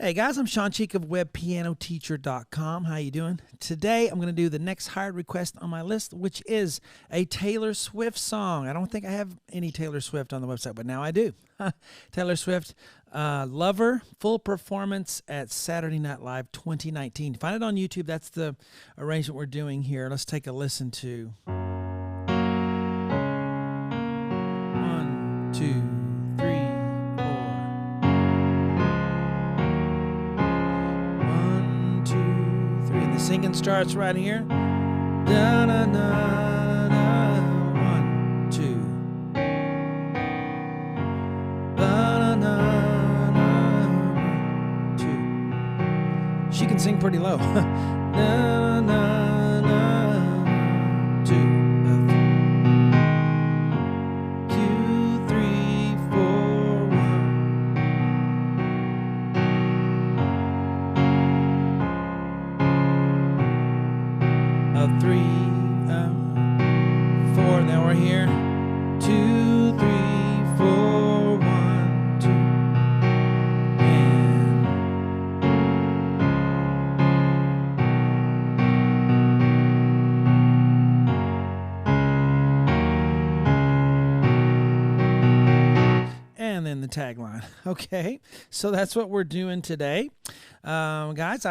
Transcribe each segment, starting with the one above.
Hey guys, I'm Shawn Cheek of WebPianoTeacher.com. How you doing? Today I'm going to do the next hired request on my list, which is a Taylor Swift song. I don't think I have any Taylor Swift on the website, but now I do. Taylor Swift, Lover, full performance at Saturday Night Live 2019. Find it on YouTube. That's the arrangement we're doing here. Let's take a listen to 1, 2, 3, 4. 1, 2, 3. And the singing starts right here. Da, da, da, da. 1, 2. Da, da, da, da. 2. She can sing pretty low. Da, da, da, 2. 2, 3, 4, 1. 3, 4. Now we're here. 2, 3, 4, 1, 2. And then the tagline. Okay, so that's what we're doing today. Guys,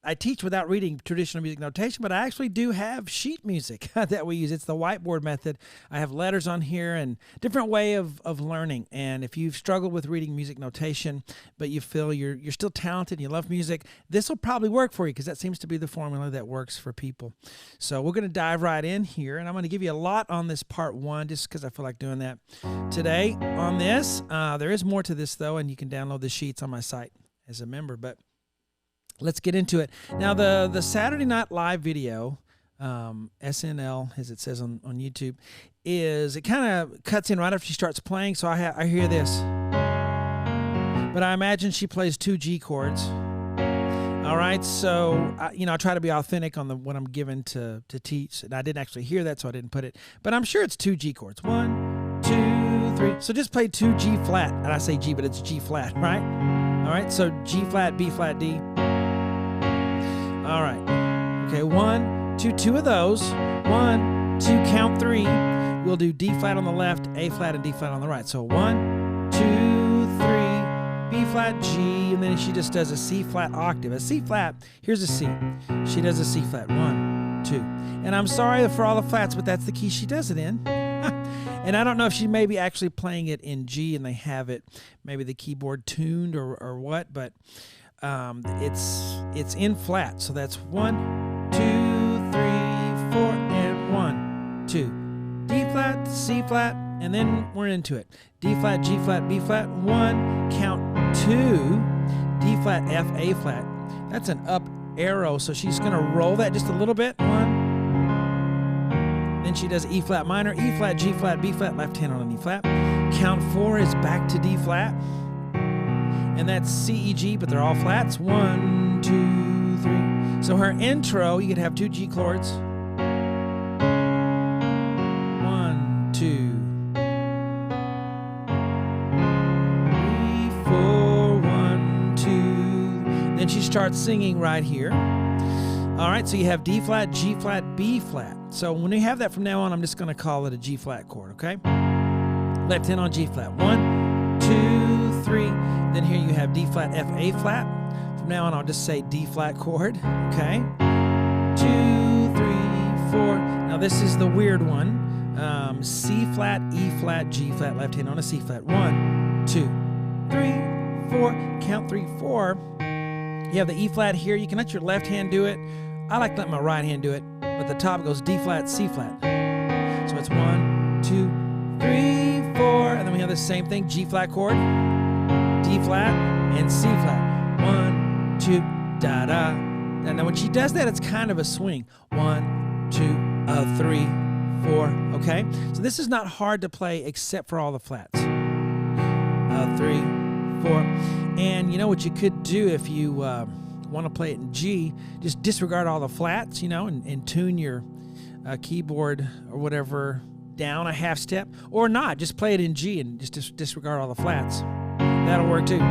I teach without reading traditional music notation, but I actually do have sheet music that we use. It's the whiteboard method. I have letters on here and different way of learning. And if you've struggled with reading music notation, but you feel you're still talented, and you love music, this will probably work for you because that seems to be the formula that works for people. So we're going to dive right in here, and I'm going to give you a lot on this part one just because I feel like doing that today on this. There is more to this, though, and you can download the sheets on my site as a member, but let's get into it. Now, the Saturday Night Live video, SNL, as it says on YouTube, it kind of cuts in right after she starts playing, so I hear this. But I imagine she plays 2 G chords. All right, so, I try to be authentic on what I'm given to teach. And I didn't actually hear that, so I didn't put it. But I'm sure it's 2 G chords. 1, 2, 3. So just play 2 G flat. And I say G, but it's G flat, right? All right, so G flat, B flat, D. All right. Okay, 1, 2, 2 of those. 1, 2, count 3. We'll do D flat on the left, A flat, and D flat on the right. So 1, 2, 3, B flat, G, and then she just does a C flat octave. A C flat, here's a C. She does a C flat. 1, 2. And I'm sorry for all the flats, but that's the key she does it in. And I don't know if she may be actually playing it in G and they have it, maybe the keyboard tuned or what, but it's in flat. So that's 1, 2, 3, 4, and 1, 2. D flat, C flat, and then we're into it. D flat, G flat, B flat, 1, count 2, D flat, F, A flat. That's an up arrow, so she's going to roll that just a little bit. 1. Then she does E flat minor, E flat, G flat, B flat, left hand on an E flat. Count 4 is back to D flat. And that's C, E, G, but they're all flats. 1, 2, 3. So her intro, you could have 2 G chords. 1, 2, 3, 4, 1, 2. Then she starts singing right here. All right, so you have D flat, G flat, B flat. So when you have that from now on, I'm just going to call it a G flat chord, okay? Left hand on G flat. 1, 2, 3. Then here you have D flat, F, A flat. From now on, I'll just say D flat chord, okay? 2, 3, 4. Now this is the weird one. C flat, E flat, G flat, left hand on a C flat. 1, 2, 3, 4. Count 3, 4. You have the E flat here. You can let your left hand do it. I like to let my right hand do it, but the top goes D flat, C flat. So it's 1, 2, 3, 4, and then we have the same thing, G flat chord, D flat, and C flat. 1, 2, da da. Now when she does that, it's kind of a swing. 1, 2, 3, 4. Okay, so this is not hard to play except for all the flats. 3, 4, and you know what you could do if you want to play it in G, just disregard all the flats, and tune your keyboard or whatever down a half step, or not, just play it in G and just disregard all the flats. That'll work too.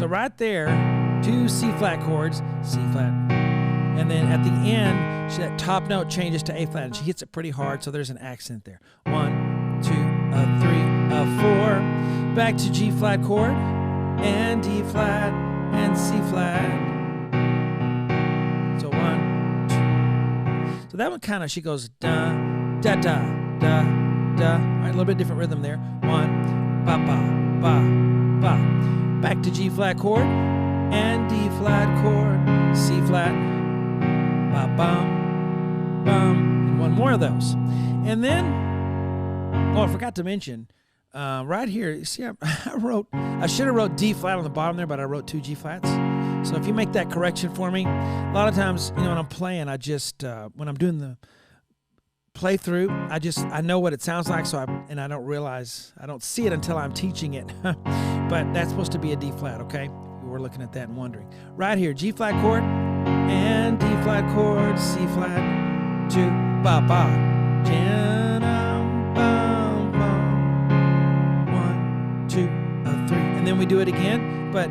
right there, 2 C flat chords, C flat, and then at the end, that top note changes to A flat, and she hits it pretty hard, so there's an accent there. 1, 2, 3, 4. Back to G flat chord, and D flat, and C flat. So 1, 2. So that one kind of, she goes da, da, da, da, da. All right, a little bit different rhythm there. 1, ba, ba, ba, ba. Back to G flat chord, and D flat chord, C flat, ba, bum, bum, and one more of those. And then, oh, I forgot to mention, right here, you see, I should have wrote D flat on the bottom there, but I wrote 2 G flats. So if you make that correction for me, a lot of times, when I'm playing, I just, when I'm doing the playthrough, I know what it sounds like, so I don't realize, I don't see it until I'm teaching it. But that's supposed to be a D flat, okay? If you were looking at that and wondering. Right here, G flat chord, and D flat chord, C flat, 2, ba, ba, jam, bum, bum, 1, 2, 3, and then we do it again, but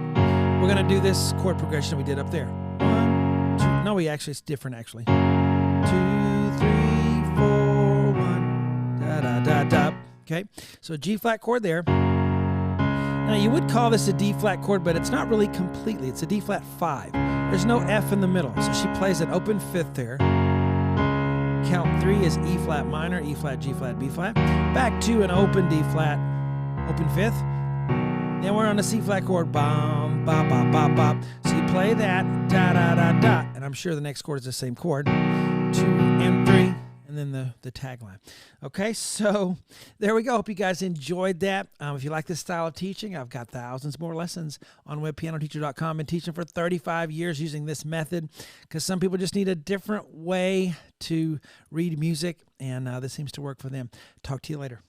we're gonna do this chord progression we did up there. 1, 2, no, it's different actually. 2, 3, 4, 1, da, da, da, da. Okay, so G flat chord there. Now you would call this a D flat chord, but it's not really completely. It's a D flat 5. There's no F in the middle, so she plays an open 5th there. Count 3 is E flat minor, E flat, G flat, B flat. Back to an open D flat, open 5th. Then we're on a C flat chord, bum, ba, ba, ba, ba. So you play that, da, da, da, da, and I'm sure the next chord is the same chord. 2 and 3, and then the tagline. Okay, so there we go. Hope you guys enjoyed that. If you like this style of teaching, I've got thousands more lessons on webpianoteacher.com. Been teaching for 35 years using this method because some people just need a different way to read music, and this seems to work for them. Talk to you later.